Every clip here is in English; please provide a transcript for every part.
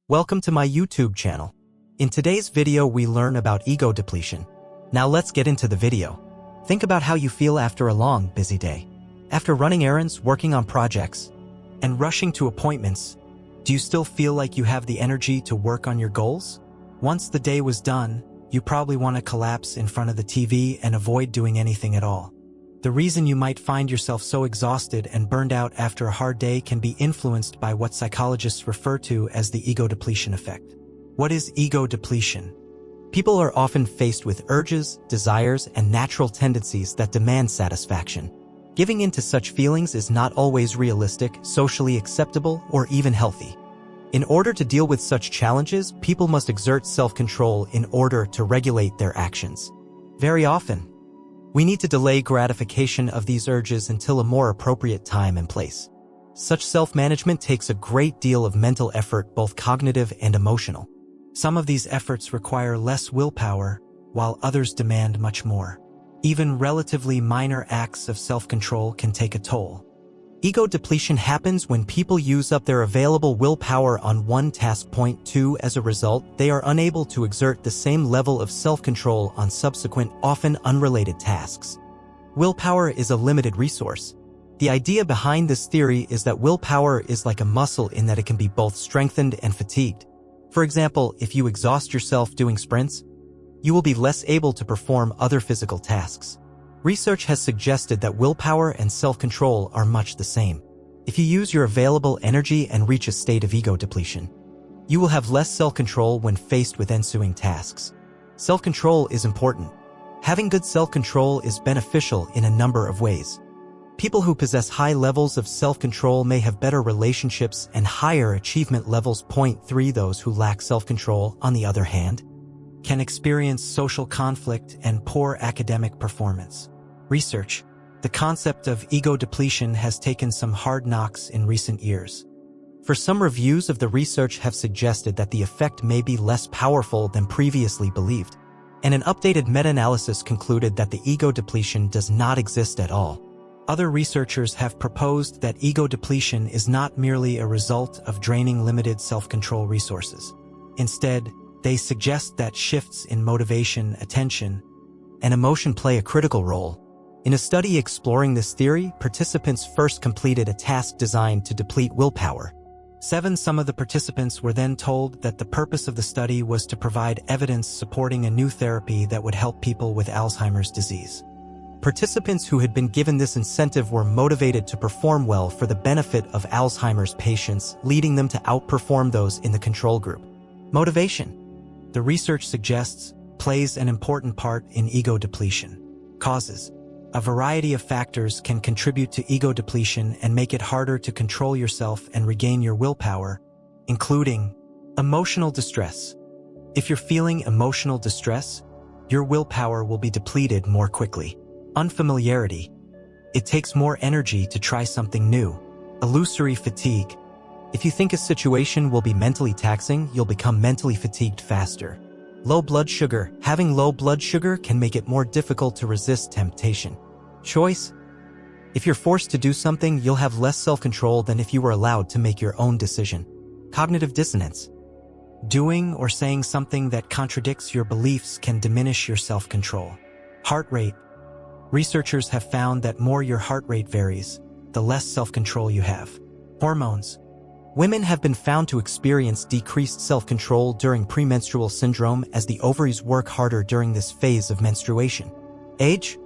Welcome to my YouTube channel. In today's video we learn about ego depletion. Now let's get into the video. Think about how you feel after a long, busy day. After running errands, working on projects, and rushing to appointments, do you still feel like you have the energy to work on your goals? Once the day was done, you probably want to collapse in front of the TV and avoid doing anything at all. The reason you might find yourself so exhausted and burned out after a hard day can be influenced by what psychologists refer to as the ego depletion effect. What is ego depletion? People are often faced with urges, desires, and natural tendencies that demand satisfaction. Giving in to such feelings is not always realistic, socially acceptable, or even healthy. In order to deal with such challenges, people must exert self-control in order to regulate their actions. Very often, we need to delay gratification of these urges until a more appropriate time and place. Such self-management takes a great deal of mental effort, both cognitive and emotional. Some of these efforts require less willpower, while others demand much more. Even relatively minor acts of self-control can take a toll. Ego depletion happens when people use up their available willpower on one task. Point 2. As a result, they are unable to exert the same level of self-control on subsequent, often unrelated tasks. Willpower is a limited resource. The idea behind this theory is that willpower is like a muscle in that it can be both strengthened and fatigued. For example, if you exhaust yourself doing sprints, you will be less able to perform other physical tasks. Research has suggested that willpower and self-control are much the same. If you use your available energy and reach a state of ego depletion, you will have less self-control when faced with ensuing tasks. Self-control is important. Having good self-control is beneficial in a number of ways. People who possess high levels of self-control may have better relationships and higher achievement levels. Point 3. Those who lack self-control, on the other hand, can experience social conflict and poor academic performance. Research. The concept of ego depletion has taken some hard knocks in recent years. For some, reviews of the research have suggested that the effect may be less powerful than previously believed, and an updated meta-analysis concluded that the ego depletion does not exist at all. Other researchers have proposed that ego depletion is not merely a result of draining limited self-control resources. Instead, they suggest that shifts in motivation, attention, and emotion play a critical role. In a study exploring this theory, participants first completed a task designed to deplete willpower. Some of the participants were then told that the purpose of the study was to provide evidence supporting a new therapy that would help people with Alzheimer's disease. Participants who had been given this incentive were motivated to perform well for the benefit of Alzheimer's patients, leading them to outperform those in the control group. Motivation, the research suggests, plays an important part in ego depletion. Causes. A variety of factors can contribute to ego depletion and make it harder to control yourself and regain your willpower, including emotional distress. If you're feeling emotional distress, your willpower will be depleted more quickly. Unfamiliarity. It takes more energy to try something new. Illusory fatigue. If you think a situation will be mentally taxing, you'll become mentally fatigued faster. Low blood sugar. Having low blood sugar can make it more difficult to resist temptation. Choice. If you're forced to do something, you'll have less self-control than if you were allowed to make your own decision. Cognitive dissonance. Doing or saying something that contradicts your beliefs can diminish your self-control. Heart rate. Researchers have found that more your heart rate varies, the less self-control you have. Hormones. Women have been found to experience decreased self-control during premenstrual syndrome as the ovaries work harder during this phase of menstruation. Age.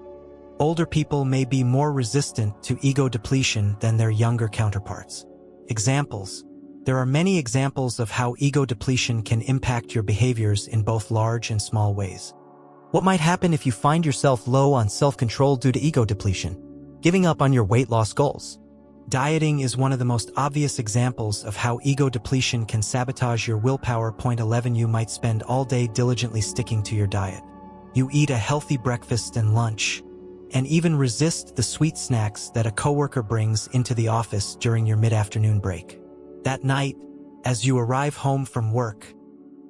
Older people may be more resistant to ego depletion than their younger counterparts. Examples. There are many examples of how ego depletion can impact your behaviors in both large and small ways. What might happen if you find yourself low on self-control due to ego depletion? Giving up on your weight loss goals. Dieting is one of the most obvious examples of how ego depletion can sabotage your willpower. Point 11. You might spend all day diligently sticking to your diet. You eat a healthy breakfast and lunch, and even resist the sweet snacks that a coworker brings into the office during your mid-afternoon break. That night, as you arrive home from work,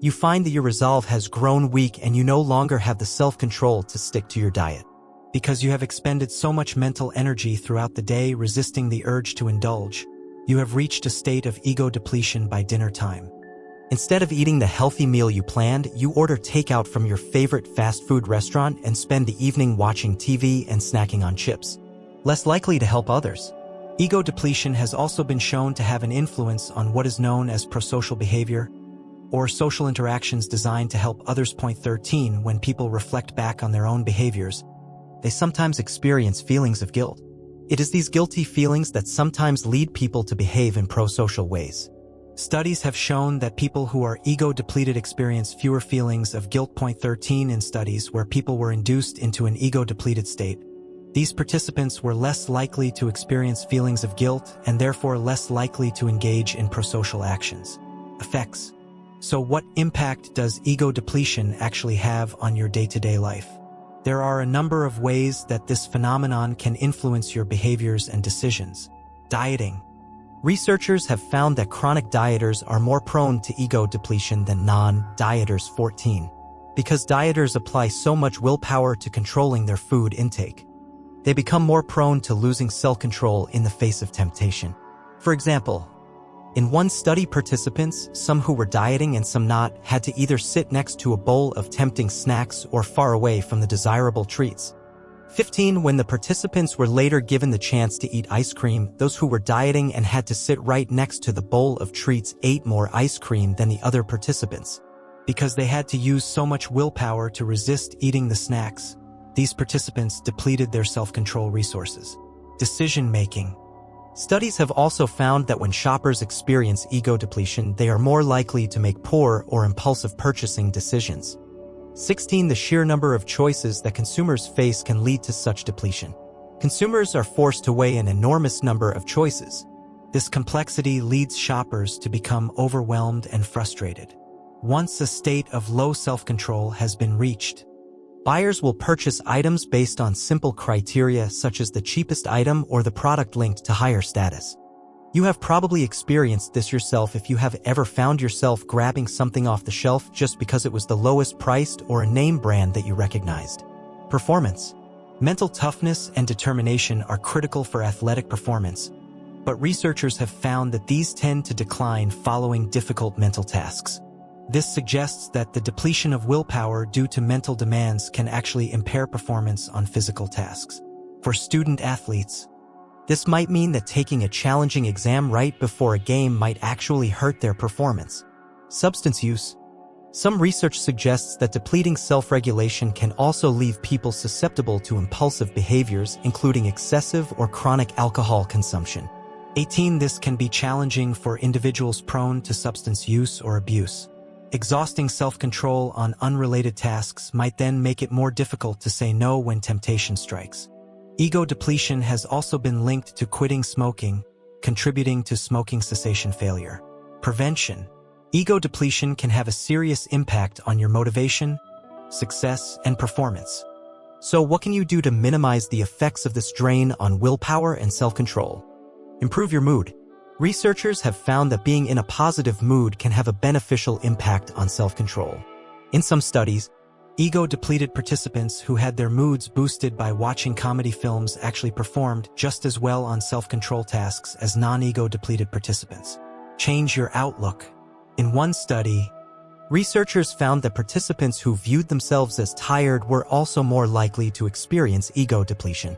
you find that your resolve has grown weak and you no longer have the self-control to stick to your diet. Because you have expended so much mental energy throughout the day resisting the urge to indulge, you have reached a state of ego depletion by dinner time. Instead of eating the healthy meal you planned, you order takeout from your favorite fast food restaurant and spend the evening watching TV and snacking on chips. Less likely to help others. Ego depletion has also been shown to have an influence on what is known as prosocial behavior, or social interactions designed to help others. Point 13. When people reflect back on their own behaviors, they sometimes experience feelings of guilt. It is these guilty feelings that sometimes lead people to behave in prosocial ways. Studies have shown that people who are ego-depleted experience fewer feelings of guilt. Point 13. In studies where people were induced into an ego-depleted state, these participants were less likely to experience feelings of guilt and therefore less likely to engage in prosocial actions. Effects. So what impact does ego depletion actually have on your day-to-day life? There are a number of ways that this phenomenon can influence your behaviors and decisions. Dieting. Researchers have found that chronic dieters are more prone to ego depletion than non-dieters. 14. Because dieters apply so much willpower to controlling their food intake, they become more prone to losing self-control in the face of temptation. For example, in one study, participants, some who were dieting and some not, had to either sit next to a bowl of tempting snacks or far away from the desirable treats. 15. When the participants were later given the chance to eat ice cream, those who were dieting and had to sit right next to the bowl of treats ate more ice cream than the other participants. Because they had to use so much willpower to resist eating the snacks, these participants depleted their self-control resources. Decision-making. Studies have also found that when shoppers experience ego depletion, they are more likely to make poor or impulsive purchasing decisions. 16. The sheer number of choices that consumers face can lead to such depletion. Consumers are forced to weigh an enormous number of choices. This complexity leads shoppers to become overwhelmed and frustrated. Once a state of low self-control has been reached, buyers will purchase items based on simple criteria such as the cheapest item or the product linked to higher status. You have probably experienced this yourself if you have ever found yourself grabbing something off the shelf just because it was the lowest priced or a name brand that you recognized. Performance. Mental toughness and determination are critical for athletic performance, but researchers have found that these tend to decline following difficult mental tasks. This suggests that the depletion of willpower due to mental demands can actually impair performance on physical tasks. For student athletes, this might mean that taking a challenging exam right before a game might actually hurt their performance. Substance use. Some research suggests that depleting self-regulation can also leave people susceptible to impulsive behaviors, including excessive or chronic alcohol consumption. 18. This can be challenging for individuals prone to substance use or abuse. Exhausting self-control on unrelated tasks might then make it more difficult to say no when temptation strikes. Ego depletion has also been linked to quitting smoking, contributing to smoking cessation failure. Prevention. Ego depletion can have a serious impact on your motivation, success, and performance. So what can you do to minimize the effects of this drain on willpower and self-control? Improve your mood. Researchers have found that being in a positive mood can have a beneficial impact on self-control. In some studies, ego-depleted participants who had their moods boosted by watching comedy films actually performed just as well on self-control tasks as non-ego-depleted participants. Change your outlook. In one study, researchers found that participants who viewed themselves as tired were also more likely to experience ego depletion.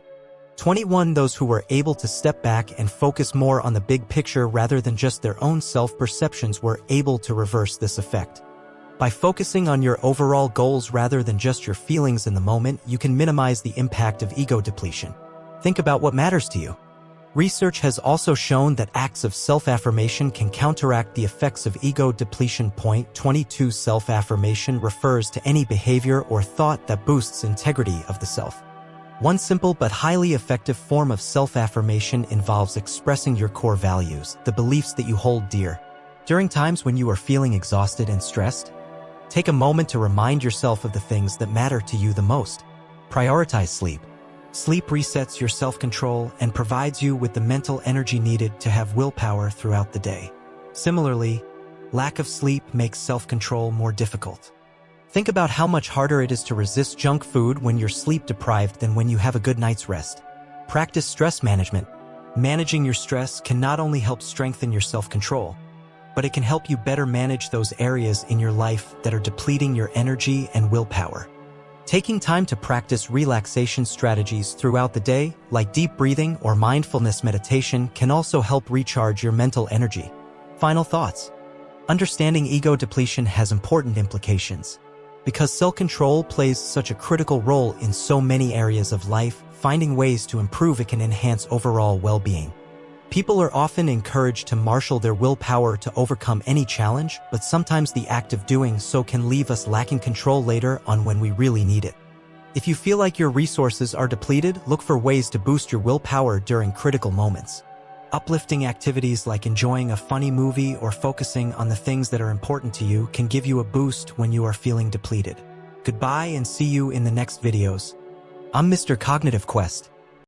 21. Those who were able to step back and focus more on the big picture rather than just their own self-perceptions were able to reverse this effect. By focusing on your overall goals rather than just your feelings in the moment, you can minimize the impact of ego depletion. Think about what matters to you. Research has also shown that acts of self-affirmation can counteract the effects of ego depletion. Point 22. Self-affirmation refers to any behavior or thought that boosts integrity of the self. One simple but highly effective form of self-affirmation involves expressing your core values, the beliefs that you hold dear. During times when you are feeling exhausted and stressed, take a moment to remind yourself of the things that matter to you the most. Prioritize sleep. Sleep resets your self-control and provides you with the mental energy needed to have willpower throughout the day. Similarly, lack of sleep makes self-control more difficult. Think about how much harder it is to resist junk food when you're sleep-deprived than when you have a good night's rest. Practice stress management. Managing your stress can not only help strengthen your self-control, but it can help you better manage those areas in your life that are depleting your energy and willpower. Taking time to practice relaxation strategies throughout the day, like deep breathing or mindfulness meditation, can also help recharge your mental energy. Final thoughts. Understanding ego depletion has important implications. Because self-control plays such a critical role in so many areas of life, finding ways to improve it can enhance overall well-being. People are often encouraged to marshal their willpower to overcome any challenge, but sometimes the act of doing so can leave us lacking control later on when we really need it. If you feel like your resources are depleted, look for ways to boost your willpower during critical moments. Uplifting activities like enjoying a funny movie or focusing on the things that are important to you can give you a boost when you are feeling depleted. Goodbye and see you in the next videos. I'm Mr. Cognitive Quest.